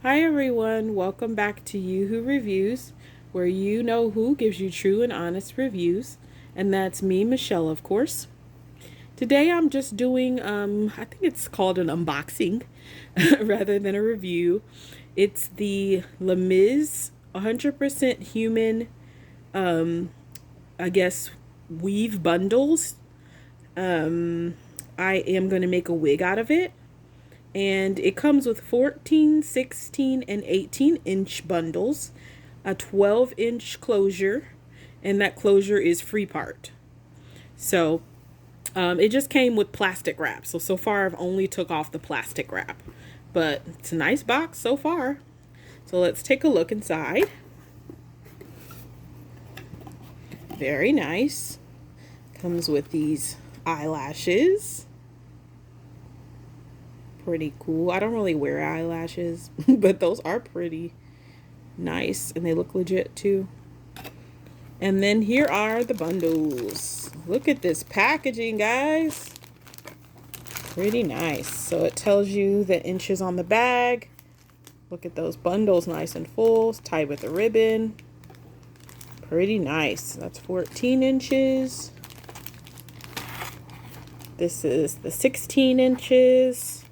Hi everyone, welcome back to You Who Reviews, where you know who gives you true and honest reviews, and that's me, Michelle, of course. Today I'm just doing, I think it's called an unboxing rather than a review. It's the Lemisse 100% human, I guess, weave bundles. I am going to make a wig out of it. And it comes with 14, 16, and 18-inch bundles, a 12-inch closure, and that closure is free part. So it just came with plastic wrap. So far I've only took off the plastic wrap, but it's a nice box so far. So let's take a look inside. Very nice. Comes with these eyelashes. Pretty cool. I don't really wear eyelashes, but those are pretty nice and they look legit too. And then here are the bundles. Look at this packaging, guys. Pretty nice. So it tells you the inches on the bag. Look at those bundles, nice and full, tied with a ribbon. Pretty nice. That's 14 inches. This is the 16 inches.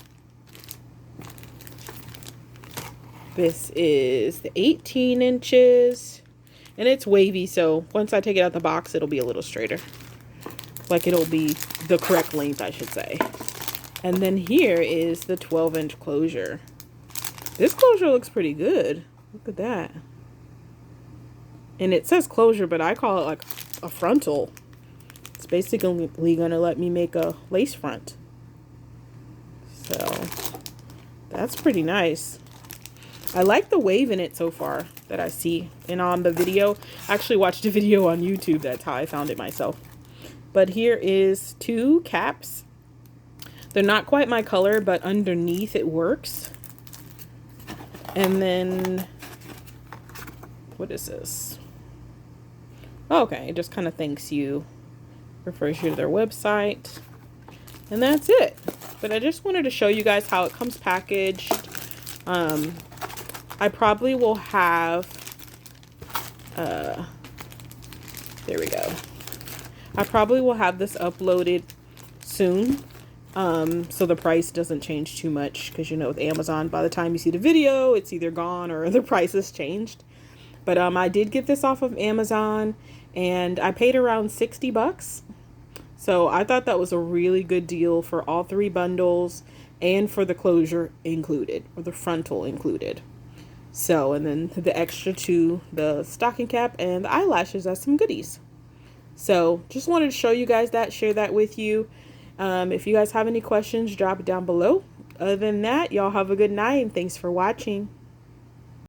This is the 18 inches. And it's wavy, so once I take it out the box, it'll be a little straighter. Like it'll be the correct length, I should say. And then here is the 12-inch closure. This closure looks pretty good. Look at that. And it says closure, but I call it like a frontal. It's basically gonna let me make a lace front. So that's pretty nice. I like the wave in it so far that I see. And on the video, I actually watched a video on YouTube. That's how I found it myself. But here is 2 caps. They're not quite my color, but underneath it works. And then, what is this? Oh, okay, it just kind of thanks you. Refers you to their website. And that's it. But I just wanted to show you guys how it comes packaged. I probably will have, there we go. I probably will have this uploaded soon, so the price doesn't change too much, because you know with Amazon, by the time you see the video, it's either gone or the price has changed. But I did get this off of Amazon, and I paid around 60 bucks. So I thought that was a really good deal for all 3 bundles and for the closure included, or the frontal included. So, and then the extra 2, the stocking cap and the eyelashes as some goodies. So just wanted to show you guys that, share that with you. If you guys have any questions, drop it down below. Other than that, y'all have a good night and thanks for watching.